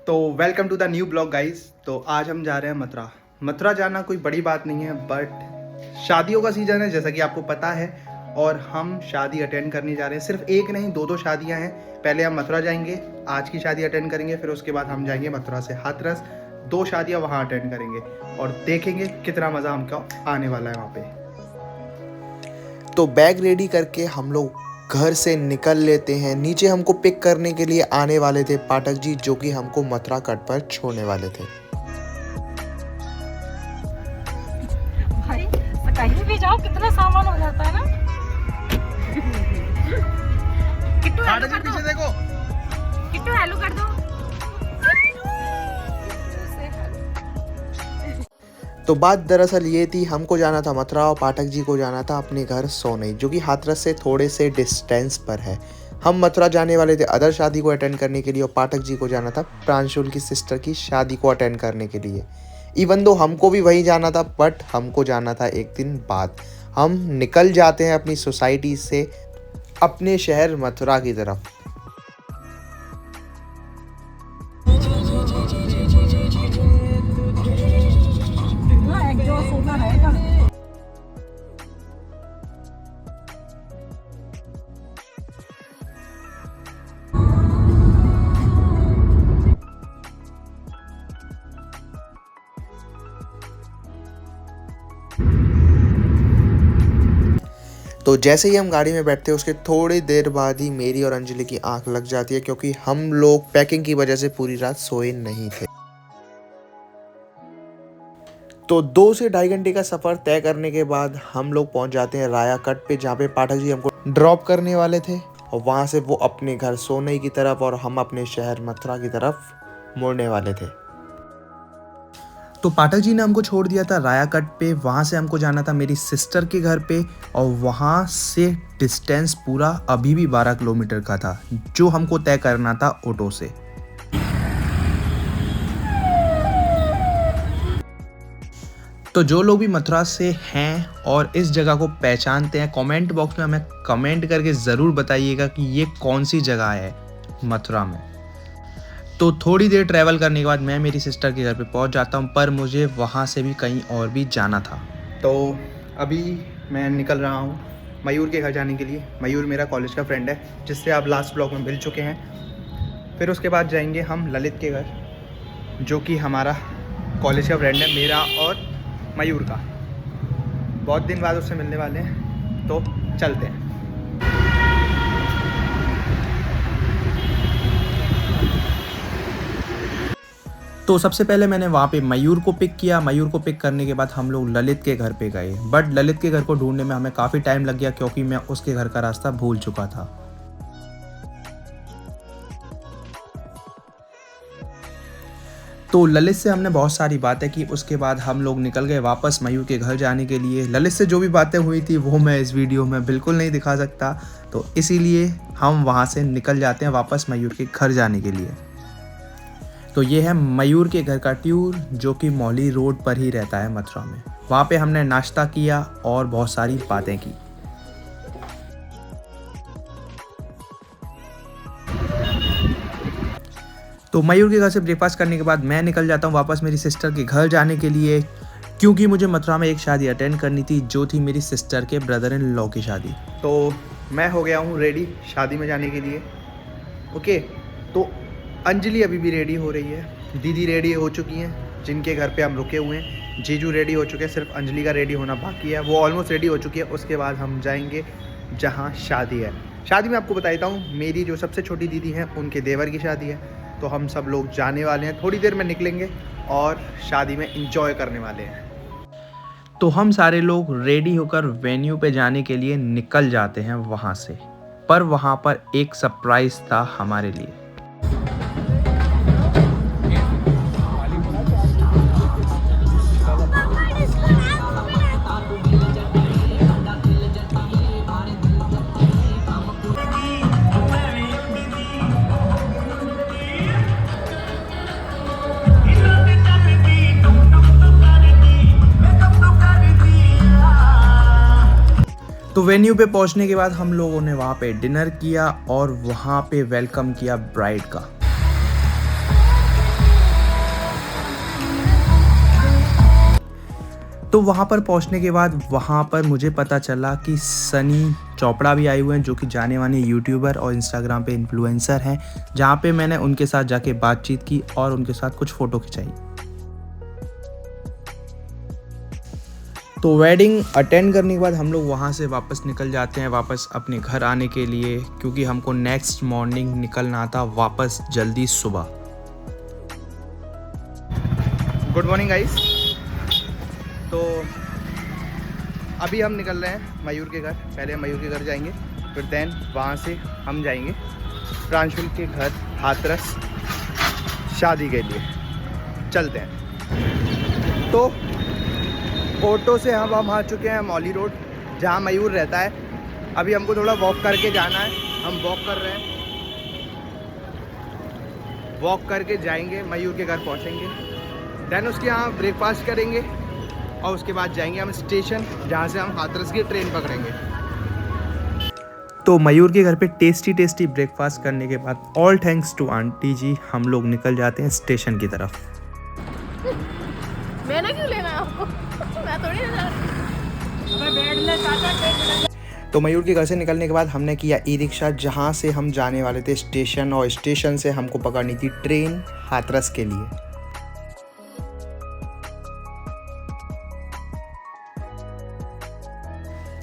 तो welcome to the new blog guys. तो आज हम जा रहे हैं मथुरा। मथुरा जाना कोई बड़ी बात नहीं है, बट शादियों का सीज़न है जैसा कि आपको पता है, और हम शादी अटेंड करने जा रहे हैं। सिर्फ एक नहीं, दो शादियां हैं। पहले हम मथुरा जाएंगे, आज की शादी अटेंड करेंगे, फिर उसके बाद हम जाएंगे मथुरा से हाथरस। 2 शादियां वहाँ अटेंड करेंगे और देखेंगे कितना मज़ा हमको आने वाला है वहाँ पे। तो बैग रेडी करके हम लोग घर से निकल लेते हैं। नीचे हमको पिक करने के लिए आने वाले थे पाठक जी, जो कि हमको मथुरा कट पर छोड़ने वाले थे। भाई कहीं भी जाओ कितना सामान हो जाता है ना। किट्टू आलू कर दो, देखो किट्टू आलू कर दो। तो बात दरअसल ये थी, हमको जाना था मथुरा और पाठक जी को जाना था अपने घर सोनई, जो कि हाथरस से थोड़े से डिस्टेंस पर है। हम मथुरा जाने वाले थे अदर शादी को अटेंड करने के लिए, और पाठक जी को जाना था प्रांशुल की सिस्टर की शादी को अटेंड करने के लिए। इवन दो हमको भी वहीं जाना था, बट हमको जाना था एक दिन बाद। हम निकल जाते हैं अपनी सोसाइटी से अपने शहर मथुरा की तरफ। तो जैसे ही हम गाड़ी में बैठते हैं उसके थोड़ी देर बाद ही मेरी और अंजलि की आंख लग जाती है, क्योंकि हम लोग पैकिंग की वजह से पूरी रात सोए नहीं थे। तो 2 से ढाई घंटे का सफ़र तय करने के बाद हम लोग पहुंच जाते हैं राया कट पे, जहाँ पे पाठक जी हमको ड्रॉप करने वाले थे, और वहाँ से वो अपने घर सोनई की तरफ और हम अपने शहर मथुरा की तरफ मुड़ने वाले थे। तो पाठक जी ने हमको छोड़ दिया था राया कट पे। वहाँ से हमको जाना था मेरी सिस्टर के घर पे, और वहाँ से डिस्टेंस पूरा अभी भी 12 किलोमीटर का था, जो हमको तय करना था ऑटो से। तो जो लोग भी मथुरा से हैं और इस जगह को पहचानते हैं, कमेंट बॉक्स में हमें कमेंट करके ज़रूर बताइएगा कि ये कौन सी जगह है मथुरा में। तो थोड़ी देर ट्रैवल करने के बाद मैं मेरी सिस्टर के घर पे पहुंच जाता हूं, पर मुझे वहां से भी कहीं और भी जाना था। तो अभी मैं निकल रहा हूं मयूर के घर जाने के लिए। मयूर मेरा कॉलेज का फ्रेंड है, जिससे आप लास्ट ब्लॉग में मिल चुके हैं। फिर उसके बाद जाएंगे हम ललित के घर, जो कि हमारा कॉलेज का फ्रेंड है, मेरा और मयूर का। बहुत दिन बाद उससे मिलने वाले हैं, तो चलते हैं। तो सबसे पहले मैंने वहाँ पे मयूर को पिक किया। मयूर को पिक करने के बाद हम लोग ललित के घर पे गए, बट ललित के घर को ढूंढने में हमें काफ़ी टाइम लग गया, क्योंकि मैं उसके घर का रास्ता भूल चुका था। तो ललित से हमने बहुत सारी बातें की। उसके बाद हम लोग निकल गए वापस मयूर के घर जाने के लिए। ललित से जो भी बातें हुई थी वो मैं इस वीडियो में बिल्कुल नहीं दिखा सकता, तो इसीलिए हम वहाँ से निकल जाते हैं वापस मयूर के घर जाने के लिए। तो ये है मयूर के घर का टूर, जो कि मौली रोड पर ही रहता है मथुरा में। वहाँ पे हमने नाश्ता किया और बहुत सारी बातें की। तो मयूर के घर से ब्रेकफास्ट करने के बाद मैं निकल जाता हूँ वापस मेरी सिस्टर के घर जाने के लिए, क्योंकि मुझे मथुरा में एक शादी अटेंड करनी थी, जो थी मेरी सिस्टर के ब्रदर इन लॉ की शादी। तो मैं हो गया हूँ रेडी शादी में जाने के लिए। ओके, तो अंजलि अभी भी रेडी हो रही है, दीदी रेडी हो चुकी हैं जिनके घर पे हम रुके हुए हैं, जीजू रेडी हो चुके हैं, सिर्फ अंजलि का रेडी होना बाकी है, वो ऑलमोस्ट रेडी हो चुकी है। उसके बाद हम जाएंगे जहाँ शादी है। शादी में आपको बता देता हूँ, मेरी जो सबसे छोटी दीदी हैं उनके देवर की शादी है, तो हम सब लोग जाने वाले हैं। थोड़ी देर में निकलेंगे और शादी में इंजॉय करने वाले हैं। तो हम सारे लोग रेडी होकर वेन्यू पे जाने के लिए निकल जाते हैं वहाँ से, पर वहाँ पर एक सरप्राइज़ था हमारे लिए। तो वेन्यू पे पहुंचने के बाद हम लोगों ने वहाँ पे डिनर किया और वहाँ पे वेलकम किया ब्राइड का। तो वहाँ पर पहुँचने के बाद वहाँ पर मुझे पता चला कि सनी चोपड़ा भी आए हुए हैं, जो कि जाने माने यूट्यूबर और इंस्टाग्राम पे इन्फ्लुएंसर हैं, जहाँ पे मैंने उनके साथ जाके बातचीत की और उनके साथ कुछ फ़ोटो खिंचाई। तो वेडिंग अटेंड करने के बाद हम लोग वहाँ से वापस निकल जाते हैं, वापस अपने घर आने के लिए, क्योंकि हमको नेक्स्ट मॉर्निंग निकलना था वापस जल्दी सुबह। Good morning guys. तो अभी हम निकल रहे हैं मयूर के घर। पहले हम मयूर के घर जाएंगे, फिर देन वहाँ से हम जाएंगे प्रांशुल के घर हाथरस शादी के लिए। चलते हैं। तो ऑटो से हम आ चुके हैं मौली रोड, जहाँ मयूर रहता है। अभी हमको थोड़ा वॉक करके जाना है, हम वॉक कर रहे हैं। वॉक करके जाएंगे, मयूर के घर पहुँचेंगे, देन उसके यहाँ ब्रेकफास्ट करेंगे और उसके बाद जाएंगे हम स्टेशन, जहाँ से हम हाथरस की ट्रेन पकड़ेंगे। तो मयूर के घर पे टेस्टी ब्रेकफास्ट करने के बाद ऑल थैंक्स टू आंटी जी, हम लोग निकल जाते हैं स्टेशन की तरफ। मैंने क्यों लेना है आपको? मैं थोड़ी ना जा रही। अबे बैठ ले चाचा। तो मयूर के घर से निकलने के बाद हमने किया ई रिक्शा, जहाँ से हम जाने वाले थे स्टेशन, और स्टेशन से हमको पकड़नी थी ट्रेन हाथरस के लिए।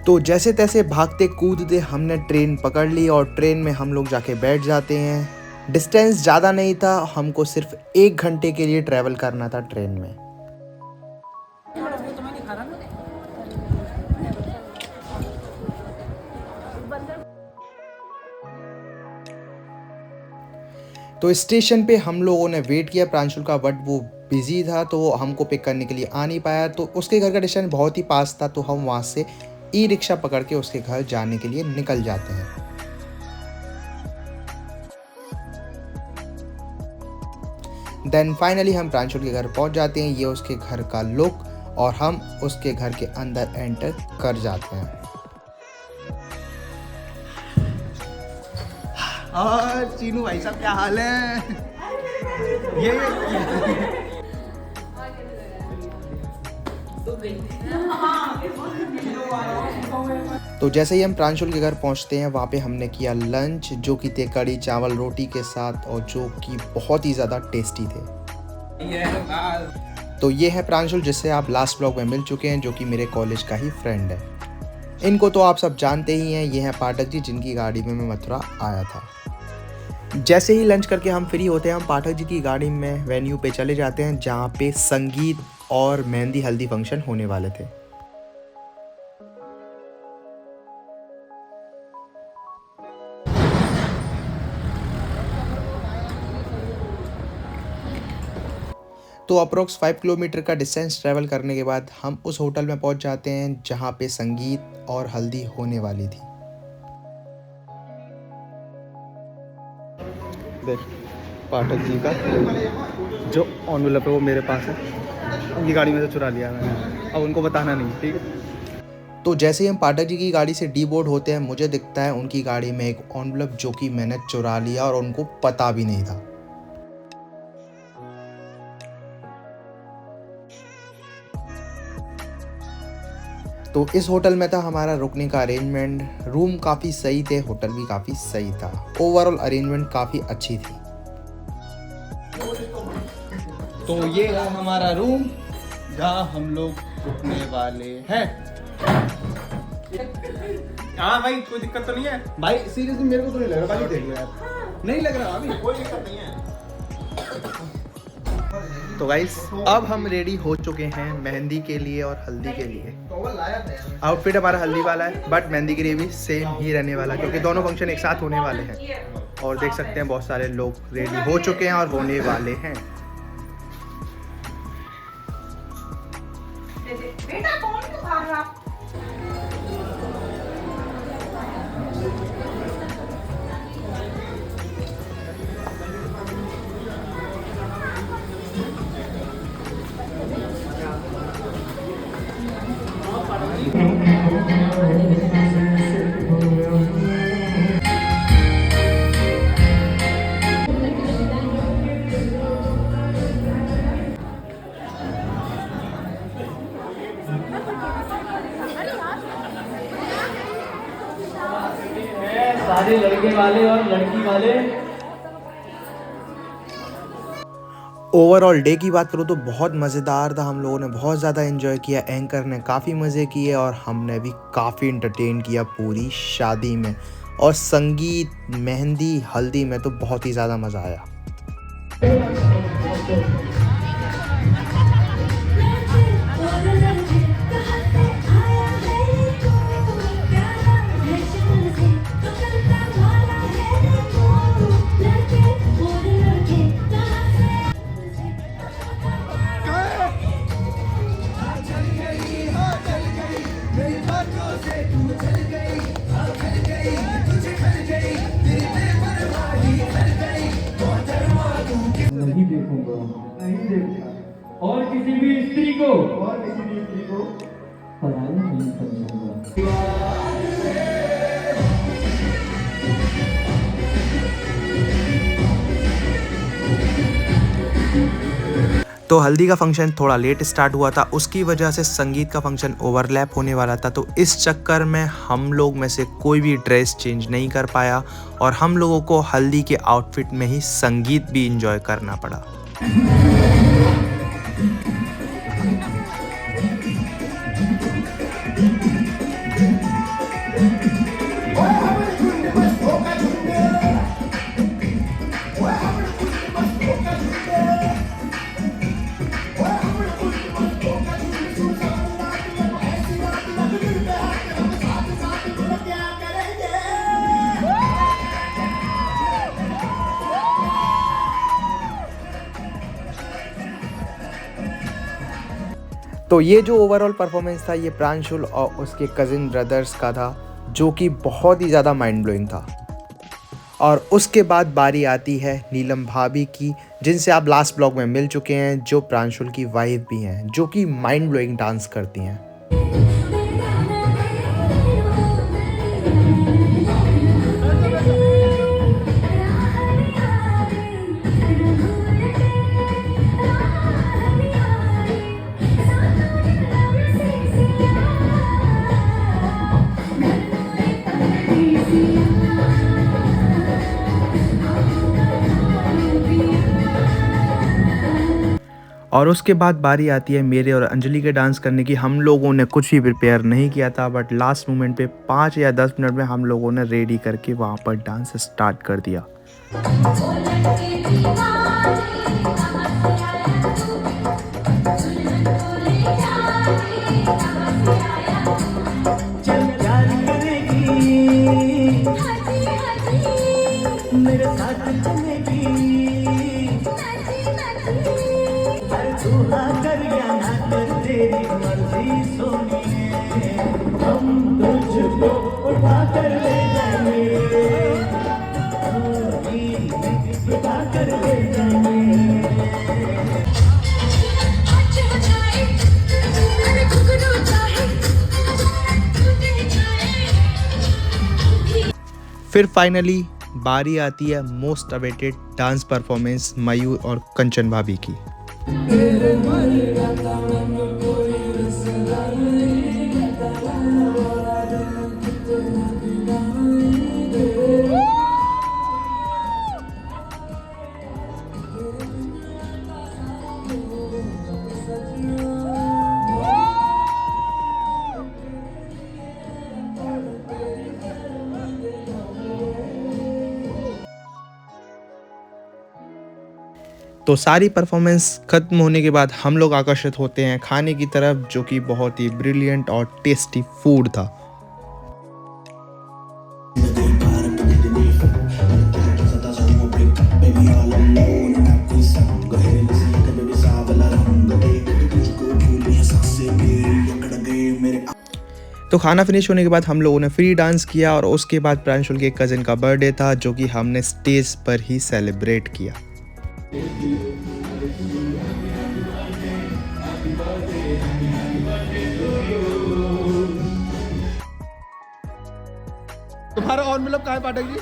तो जैसे तैसे भागते कूदते हमने ट्रेन पकड़ ली और ट्रेन में हम लोग जाके बैठ जाते हैं। डिस्टेंस ज़्यादा नहीं था, हमको सिर्फ 1 घंटे के लिए ट्रैवल करना था ट्रेन में। तो स्टेशन पे हम लोगों ने वेट किया प्रांशुल का, बट वो बिज़ी था तो वो हमको पिक करने के लिए आ नहीं पाया। तो उसके घर का डिस्टेंस बहुत ही पास था, तो हम वहाँ से ई रिक्शा पकड़ के उसके घर जाने के लिए निकल जाते हैं। देन फाइनली हम प्रांशुल के घर पहुँच जाते हैं। ये उसके घर का लुक, और हम उसके घर के अंदर एंटर कर जाते हैं। और चीनू भाई साहब क्या हाल है? ये तो जैसे ही हम प्रांशुल के घर पहुंचते हैं, वहाँ पे हमने किया लंच, जो कि थे कड़ी चावल रोटी के साथ, और जो कि बहुत ही ज़्यादा टेस्टी थे। तो ये है प्रांशुल, जिससे आप लास्ट ब्लॉग में मिल चुके हैं, जो कि मेरे कॉलेज का ही फ्रेंड है। इनको तो आप सब जानते ही हैं। ये हैं पाठक जी, जिनकी गाड़ी में मैं मथुरा आया था। जैसे ही लंच करके हम फ्री होते हैं, हम पाठक जी की गाड़ी में वेन्यू पे चले जाते हैं, जहाँ पे संगीत और मेहंदी हल्दी फंक्शन होने वाले थे। तो अप्रोक्स 5 किलोमीटर का डिस्टेंस ट्रैवल करने के बाद हम उस होटल में पहुंच जाते हैं, जहां पे संगीत और हल्दी होने वाली थी। देख पाठक जी का जो एनवेलप है वो मेरे पास है, उनकी गाड़ी में से चुरा लिया मैंने, अब उनको बताना नहीं, ठीक है। तो जैसे ही हम पाठक जी की गाड़ी से डी बोर्ड होते हैं, मुझे दिखता है उनकी गाड़ी में एक एनवेलप, जो कि मैंने चुरा लिया और उनको पता भी नहीं था। तो इस होटल में था हमारा रुकने का अरेंजमेंट। रूम काफ़ी सही थे, होटल भी काफ़ी सही था, ओवरऑल अरेंजमेंट काफ़ी अच्छी थी। तो ये है हमारा रूम, जहाँ हम लोग रुकने वाले हैं। हाँ भाई, कोई दिक्कत तो नहीं है भाई? सीरियसली मेरे को तो नहीं लग रहा, बाकी देख लो यार। नहीं लग रहा अभी, कोई दिक्कत नहीं है। तो गाइस, अब हम रेडी हो चुके हैं मेहंदी के लिए और हल्दी के लिए। आउटफिट हमारा हल्दी वाला है, बट मेहंदी के लिए भी सेम ही रहने वाला है, क्योंकि दोनों फंक्शन एक साथ होने वाले हैं। और देख सकते हैं बहुत सारे लोग रेडी हो चुके हैं और होने वाले हैं। बेटा कौन क्यों भाग रहा? सारे लड़के वाले और लड़की वाले। ओवरऑल डे की बात करूँ तो बहुत मज़ेदार था। हम लोगों ने बहुत ज़्यादा एंजॉय किया, एंकर ने काफ़ी मज़े किए और हमने भी काफ़ी इंटरटेन किया पूरी शादी में। और संगीत, मेहंदी, हल्दी में तो बहुत ही ज़्यादा मज़ा आया। नहीं देखूंगा, नहीं देखूंगा। और किसी भी स्त्री को पराया नहीं समझूंगा। तो हल्दी का फंक्शन थोड़ा लेट स्टार्ट हुआ था, उसकी वजह से संगीत का फंक्शन ओवरलैप होने वाला था। तो इस चक्कर में हम लोग में से कोई भी ड्रेस चेंज नहीं कर पाया और हम लोगों को हल्दी के आउटफिट में ही संगीत भी इंजॉय करना पड़ा। तो ये जो ओवरऑल परफॉर्मेंस था ये प्रांशुल और उसके कज़िन ब्रदर्स का था, जो कि बहुत ही ज़्यादा माइंड ब्लोइंग था। और उसके बाद बारी आती है नीलम भाभी की, जिनसे आप लास्ट ब्लॉग में मिल चुके हैं, जो प्रांशुल की वाइफ भी हैं, जो कि माइंड ब्लोइंग डांस करती हैं। और उसके बाद बारी आती है मेरे और अंजलि के डांस करने की। हम लोगों ने कुछ भी प्रिपेयर नहीं किया था, बट लास्ट मोमेंट पे 5 या 10 मिनट में हम लोगों ने रेडी करके वहाँ पर डांस स्टार्ट कर दिया। फिर फाइनली बारी आती है मोस्ट अवेटेड डांस परफॉर्मेंस मयूर और कंचन भाभी की। तो सारी परफॉर्मेंस खत्म होने के बाद हम लोग आकर्षित होते हैं खाने की तरफ, जो कि बहुत ही ब्रिलियंट और टेस्टी फूड था। तो खाना फिनिश होने के बाद हम लोगों ने फ्री डांस किया और उसके बाद प्रांशुल के कज़न का बर्थडे था, जो कि हमने स्टेज पर ही सेलिब्रेट किया। तुम्हारा एनवेलप कहाँ है पाठक जी?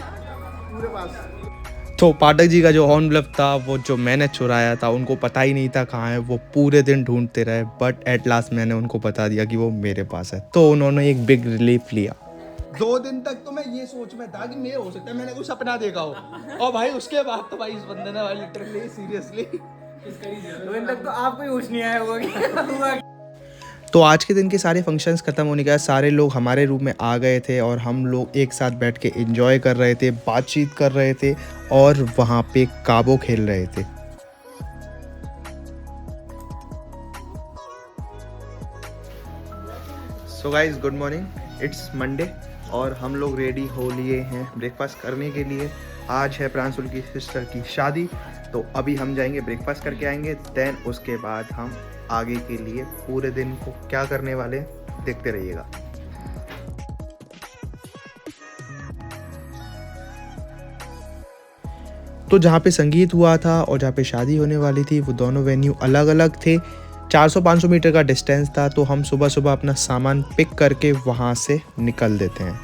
पूरे पास। तो पाठक जी का जो एनवेलप था वो जो मैंने चुराया था, उनको पता ही नहीं था कहाँ है। वो पूरे दिन ढूंढते रहे, बट एट लास्ट मैंने उनको बता दिया कि वो मेरे पास है, तो उन्होंने एक बिग रिलीफ लिया। 2 दिन तक तो मैं ये सोच में था कि मैं हो सकता है मैंने कोई सपना देखा हो, और भाई उसके बाद तो भाई इस बंदे ने भाई लिटरली सीरियसली 2 दिन तक तो आपको ही होश नहीं आया होगा। तो आज के दिन के सारे फंक्शंस ख़त्म होने के बाद सारे लोग हमारे रूम में आ गए थे और हम लोग एक साथ बैठ के एंजॉय कर रहे थे, बातचीत कर रहे थे और वहाँ पे काबो खेल रहे थे। So guys good morning, it's Monday और हम लोग रेडी हो लिए हैं ब्रेकफास्ट करने के लिए। आज है प्रांशुल की सिस्टर की शादी, तो अभी हम जाएंगे ब्रेकफास्ट करके आएंगे, देन उसके बाद हम आगे के लिए पूरे दिन को क्या करने वाले देखते रहिएगा। तो जहाँ पे संगीत हुआ था और जहाँ पे शादी होने वाली थी वो दोनों वेन्यू अलग अलग थे। 400-500 मीटर का डिस्टेंस था, तो हम सुबह सुबह अपना सामान पिक करके वहाँ से निकल देते हैं।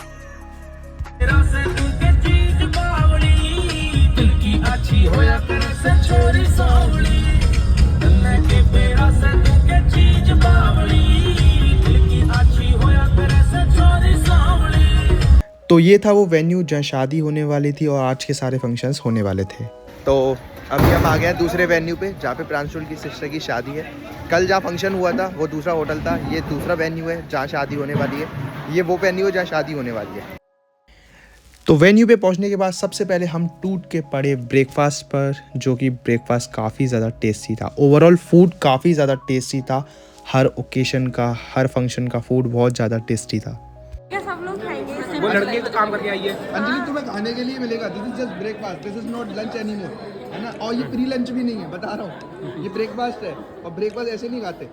तो ये था वो वेन्यू जहाँ शादी होने वाली थी और आज के सारे फंक्शंस होने वाले थे। तो अभी हम आ गए हैं दूसरे वेन्यू पे जहाँ पे प्रांशुल की सिस्टर की शादी है। कल जहाँ फंक्शन हुआ था वो दूसरा होटल था, ये दूसरा वेन्यू है जहाँ शादी होने वाली है, ये वो वेन्यू है जहाँ शादी होने वाली है। तो वेन्यू पे पहुंचने के बाद सबसे पहले हम टूट के पड़े ब्रेकफास्ट पर, जो कि ब्रेकफास्ट काफ़ी ज़्यादा टेस्टी था। ओवरऑल फूड काफ़ी ज़्यादा टेस्टी था, हर ओकेशन का, हर फंक्शन का फूड बहुत ज़्यादा टेस्टी था। क्या सब लोग खाएंगे? वो लड़की तो काम करके आई है। अंजलि तुम्हें खाने के लिए मिलेगा, this is just breakfast, this is not lunch anymore, है ना। और ये प्री लंच भी नहीं है, बता रहा हूँ, ये ब्रेकफास्ट है और ब्रेकफास्ट ऐसे नहीं खाते।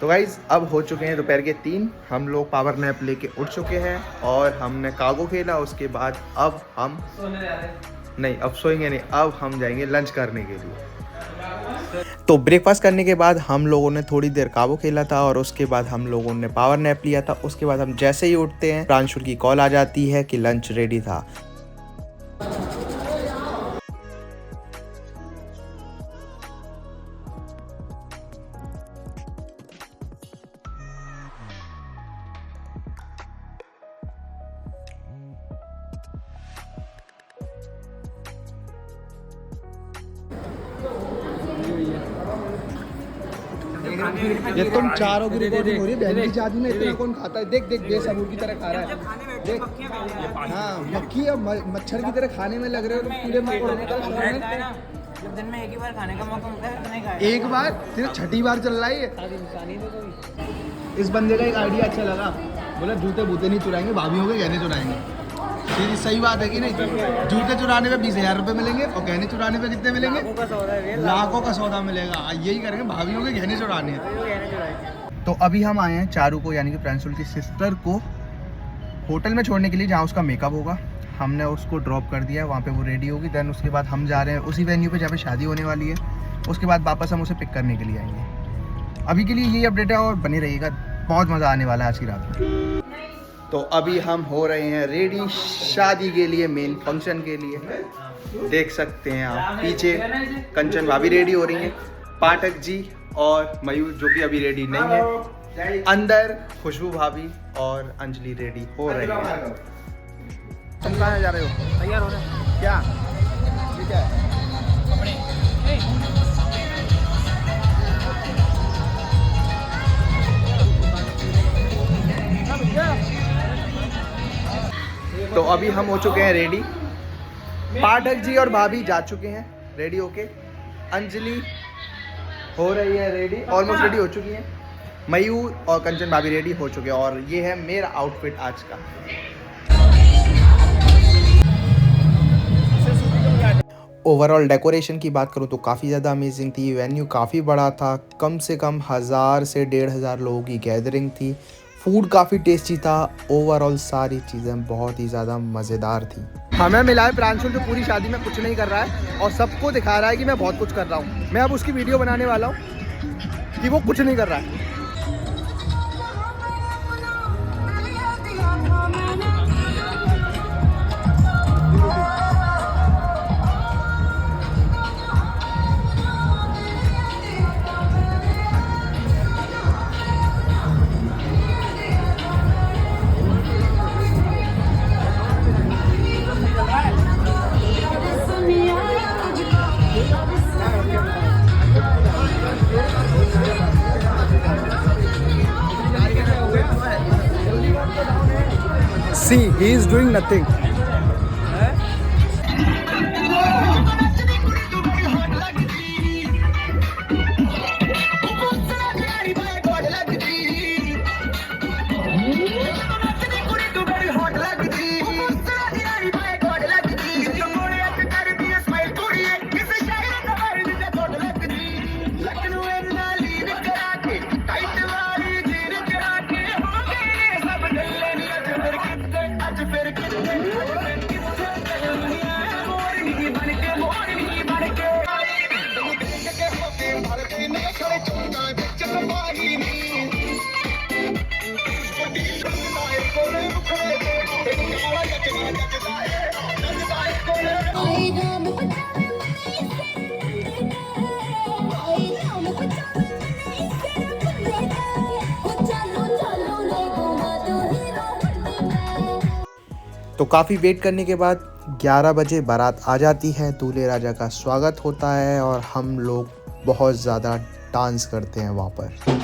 तो गाइज अब हो चुके हैं दोपहर के 3, हम लोग पावर नैप लेके उठ चुके हैं और हमने कागो खेला। उसके बाद अब हम नहीं, अब सोएंगे नहीं, अब हम जाएंगे लंच करने के लिए। तो ब्रेकफास्ट करने के बाद हम लोगों ने थोड़ी देर काबो खेला था और उसके बाद हम लोगों ने पावर नैप लिया था। उसके बाद हम जैसे ही उठते हैं प्रांशुल की कॉल आ जाती है कि लंच रेडी था। ये तुम चारों की रिकॉर्डिंग हो रही है, बहन की शादी में इतना कौन खाता है। देख देख बेसबूर की तरह खा रहा है, देख। हाँ, मक्खी और मच्छर की तरह खाने में लग रहे हो, तुम कीड़े मकोड़ों की तरह खा रहे हो। जब दिन में एक ही बार खाने का मौका मिलता है नहीं खाया। एक बार तेरा छठी बार चल रहा है ये। इस बंदे का एक आइडिया अच्छा लगा, बोला जूते बूते नहीं चुराएंगे, भाभी हो गए गहने चुराएंगे। ये सही बात है कि नहीं? जूते चुराने पे 20,000 रुपये मिलेंगे और गहने चुराने पे कितने मिलेंगे? लाखों का सौदा मिलेगा। यही करेंगे, भाभीयों के गहने चुराने हैं। तो अभी हम आए हैं चारू को, यानी कि प्रांशुल की सिस्टर को होटल में छोड़ने के लिए जहाँ उसका मेकअप होगा। हमने उसको ड्रॉप कर दिया है, वहाँ पे वो रेडी होगी। देन उसके बाद हम जा रहे हैं उसी वेन्यू पे जहाँ पे शादी होने वाली है। उसके बाद वापस हम उसे पिक करने के लिए आएंगे। अभी के लिए यही अपडेट है और बने रहिएगा, बहुत मज़ा आने वाला है आज की रात में। तो अभी हम हो रहे हैं रेडी शादी के लिए, मेन फंक्शन के लिए। देख सकते हैं आप पीछे कंचन भाभी रेडी हो रही हैं, पाठक जी और मयूर जो कि अभी रेडी नहीं है, अंदर खुशबू भाभी और अंजलि रेडी हो रहे हैं। तुम कहाँ जा रहे हो? तैयार हो रहे हैं। क्या ठीक है? तो अभी हम हो चुके हैं रेडी, पाठक जी और भाभी जा चुके हैं रेडी होके, अंजलि हो रही है रेडी, ऑलमोस्ट रेडी हो चुकी है, मयूर और कंचन भाभी रेडी हो चुके हैं और ये है मेरा आउटफिट आज का। ओवरऑल डेकोरेशन की बात करूँ तो काफ़ी ज़्यादा अमेजिंग थी। वेन्यू काफ़ी बड़ा था, कम से कम 1000 से 1500 लोगों की गैदरिंग थी। फूड काफ़ी टेस्टी था। ओवरऑल सारी चीज़ें बहुत ही ज़्यादा मज़ेदार थी। हमें मिला है प्रांशुल जो पूरी शादी में कुछ नहीं कर रहा है और सबको दिखा रहा है कि मैं बहुत कुछ कर रहा हूँ। मैं अब उसकी वीडियो बनाने वाला हूँ कि वो कुछ नहीं कर रहा है। See, he is doing nothing. तो काफ़ी वेट करने के बाद 11 बजे बारात आ जाती है, दूल्हे राजा का स्वागत होता है और हम लोग बहुत ज़्यादा डांस करते हैं वहाँ पर।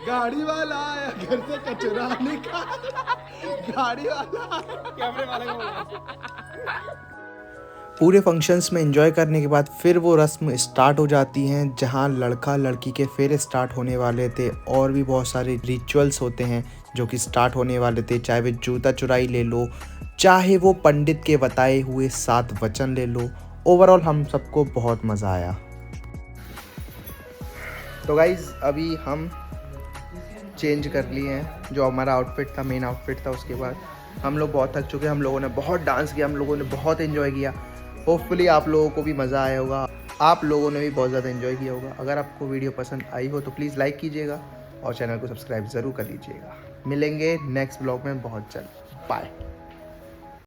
गाड़ी वाला आया घर से कचरा निकाल। गाड़ी वाला कैमरे वाले को पूरे फंक्शंस में एंजॉय करने के बाद फिर वो रस्म स्टार्ट हो जाती हैं जहां लड़का लड़की के फेरे स्टार्ट होने वाले थे और भी बहुत सारे रिचुअल्स होते हैं जो कि स्टार्ट होने वाले थे। चाहे वो जूता चुराई ले लो, चाहे वो पंडित के बताए हुए 7 वचन ले लो, ओवरऑल हम सबको बहुत मज़ा आया। तो गाइज़ अभी हम चेंज कर लिए हैं, जो हमारा आउटफिट था, मेन आउटफिट था। उसके बाद हम लोग बहुत थक चुके हैं, हम लोगों ने बहुत डांस किया, हम लोगों ने बहुत एंजॉय किया। होपफुली आप लोगों को भी मज़ा आया होगा, आप लोगों ने भी बहुत ज़्यादा एंजॉय किया होगा। अगर आपको वीडियो पसंद आई हो तो प्लीज़ लाइक कीजिएगा और चैनल को सब्सक्राइब ज़रूर कर लीजिएगा। मिलेंगे नेक्स्ट ब्लॉग में बहुत जल्द। बाय।